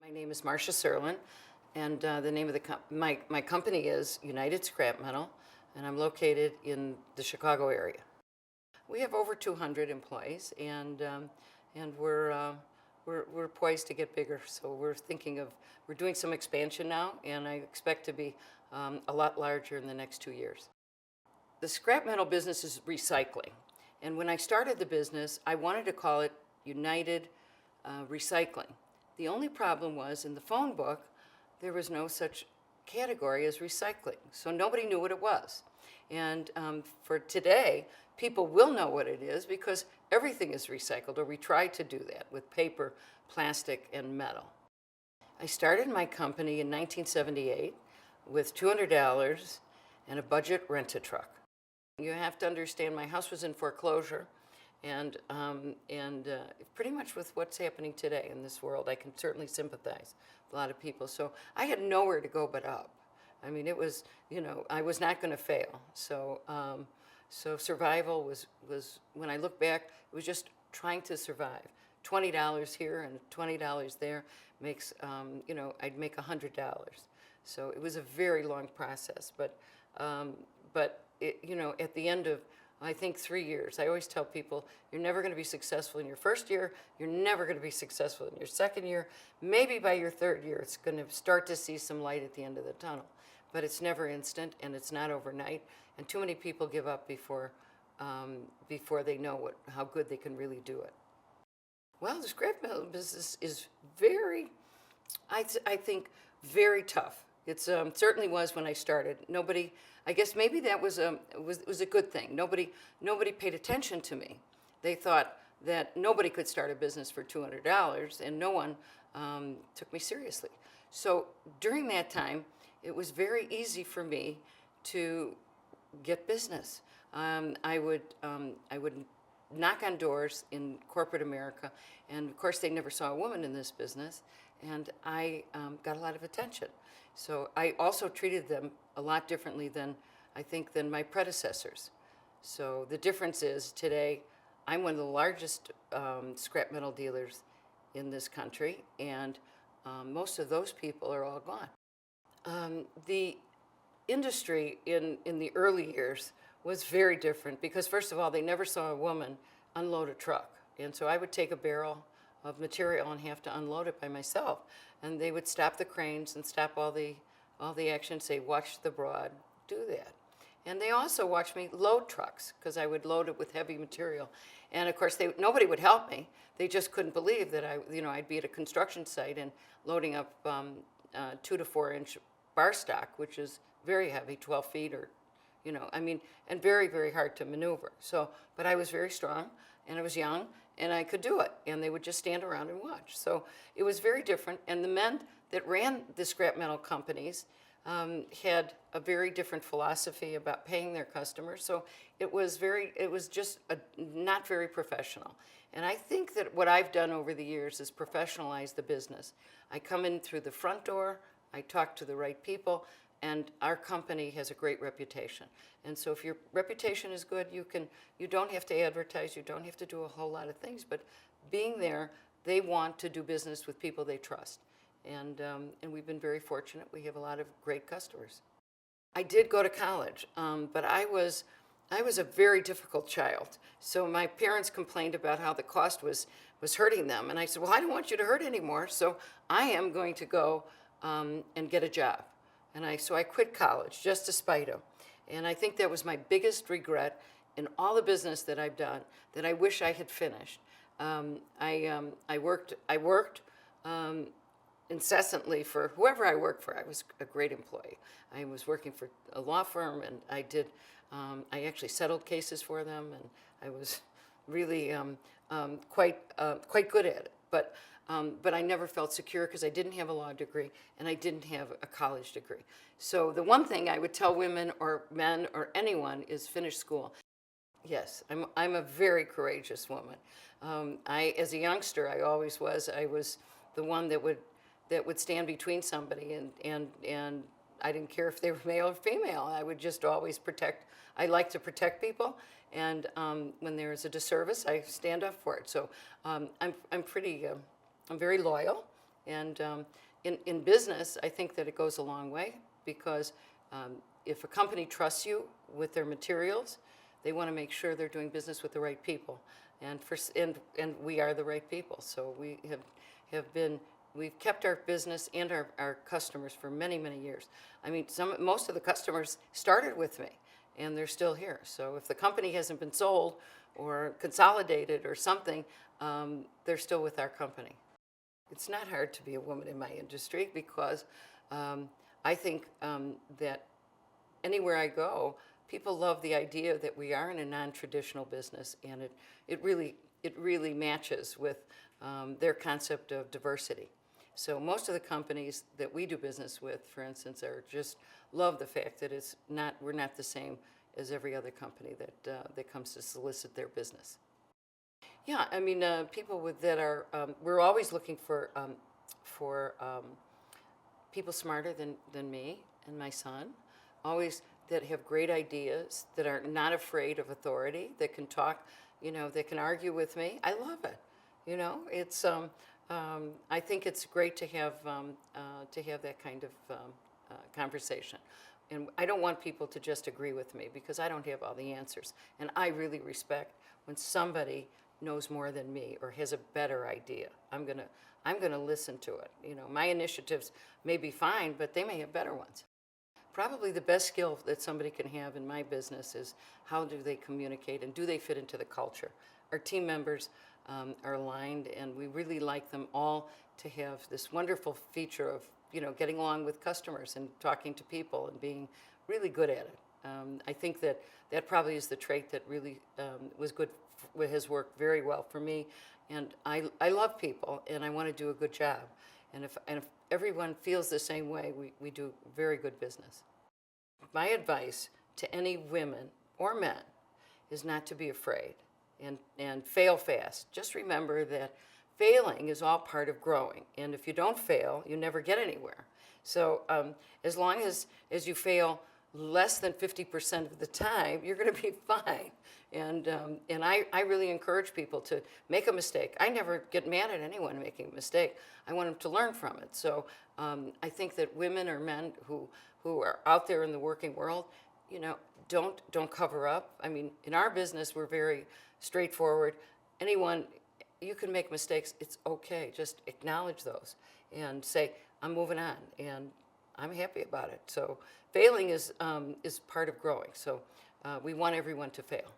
My name is Marsha Serlin, and the name of my company is United Scrap Metal, and I'm located in the Chicago area. We have over 200 employees, and we're poised to get bigger. So we're doing some expansion now, and I expect to be a lot larger in the next 2 years. The scrap metal business is recycling, and when I started the business, I wanted to call it United Recycling. The only problem was in the phone book, there was no such category as recycling, so nobody knew what it was. And for today, people will know what it is because everything is recycled, or we try to do that with paper, plastic, and metal. I started my company in 1978 with $200 and a budget rent-a-truck. You have to understand, my house was in foreclosure, and pretty much with what's happening today in this world, I can certainly sympathize with a lot of people. So I had nowhere to go but up. I mean, it was, I was not going to fail. So survival was, when I look back, it was just trying to survive. $20 here and $20 there makes, I'd make $100. So it was a very long process, but at the end of, I think, 3 years, I always tell people, you're never going to be successful in your first year, you're never going to be successful in your second year, maybe by your third year it's going to start to see some light at the end of the tunnel. But it's never instant, and it's not overnight, and too many people give up before they know how good they can really do it. Well, the scrap metal business is very, I think, very tough. It certainly was when I started. Nobody, I guess maybe that was a good thing. Nobody paid attention to me. They thought that nobody could start a business for $200, and no one took me seriously. So during that time, it was very easy for me to get business. I would knock on doors in corporate America, and of course they never saw a woman in this business, and I got a lot of attention. So I also treated them a lot differently than my predecessors. So the difference is today I'm one of the largest scrap metal dealers in this country, and most of those people are all gone. The industry in the early years was very different because, first of all, they never saw a woman unload a truck. And so I would take a barrel of material and have to unload it by myself. And they would stop the cranes and stop all the action, say, watch the broad do that. And they also watched me load trucks because I would load it with heavy material. And of course, nobody would help me. They just couldn't believe that I'd be at a construction site and loading up 2 to 4 inch bar stock, which is very heavy, 12 feet or, and very, very hard to maneuver. So, but I was very strong, and I was young, and I could do it. And they would just stand around and watch. So it was very different. And the men that ran the scrap metal companies had a very different philosophy about paying their customers. So it was just not very professional. And I think that what I've done over the years is professionalize the business. I come in through the front door, I talk to the right people, and our company has a great reputation. And so if your reputation is good, you don't have to advertise, you don't have to do a whole lot of things, but being there, they want to do business with people they trust. And we've been very fortunate. We have a lot of great customers. I did go to college, but I was a very difficult child. So my parents complained about how the cost was hurting them. And I said, well, I don't want you to hurt anymore, so I am going to go and get a job. And so I quit college just to spite them. And I think that was my biggest regret in all the business that I've done, that I wish I had finished. I worked incessantly for whoever I worked for. I was a great employee. I was working for a law firm, and I actually settled cases for them, and I was really quite good at it. But I never felt secure because I didn't have a law degree and I didn't have a college degree. So the one thing I would tell women or men or anyone is finish school. Yes, I'm a very courageous woman. As a youngster, I always was. I was the one that would stand between somebody, and I didn't care if they were male or female. I would just always protect. I like to protect people, and when there is a disservice, I stand up for it. So I'm very loyal, And in business, I think that it goes a long way because if a company trusts you with their materials, they want to make sure they're doing business with the right people. And we are the right people. So we we've kept our business and our customers for many, many years. I mean, most of the customers started with me and they're still here. So if the company hasn't been sold or consolidated or something, they're still with our company. It's not hard to be a woman in my industry because I think that anywhere I go, people love the idea that we are in a non-traditional business, and it really matches with their concept of diversity. So most of the companies that we do business with, for instance, love the fact that we're not the same as every other company that comes to solicit their business. Yeah, I mean, people that are, we're always looking for people smarter than me and my son, always that have great ideas, that are not afraid of authority, that can talk, that can argue with me. I love it. It's, I think it's great to have that kind of conversation. And I don't want people to just agree with me because I don't have all the answers. And I really respect when somebody knows more than me or has a better idea. I'm gonna listen to it. My initiatives may be fine, but they may have better ones. Probably the best skill that somebody can have in my business is how do they communicate and do they fit into the culture. Our team members are aligned, and we really like them all to have this wonderful feature of getting along with customers and talking to people and being really good at it. I think that probably is the trait that really was good, has worked very well for me. And I love people, and I want to do a good job. And if everyone feels the same way, we do very good business. My advice to any women or men is not to be afraid and fail fast. Just remember that failing is all part of growing. And if you don't fail, you never get anywhere. So as long as you fail less than 50% of the time, you're going to be fine. And I really encourage people to make a mistake. I never get mad at anyone making a mistake. I want them to learn from it. So I think that women or men who are out there in the working world, don't cover up. I mean, in our business, we're very straightforward. You can make mistakes. It's okay. Just acknowledge those and say, I'm moving on, and I'm happy about it. So failing is part of growing. So we want everyone to fail.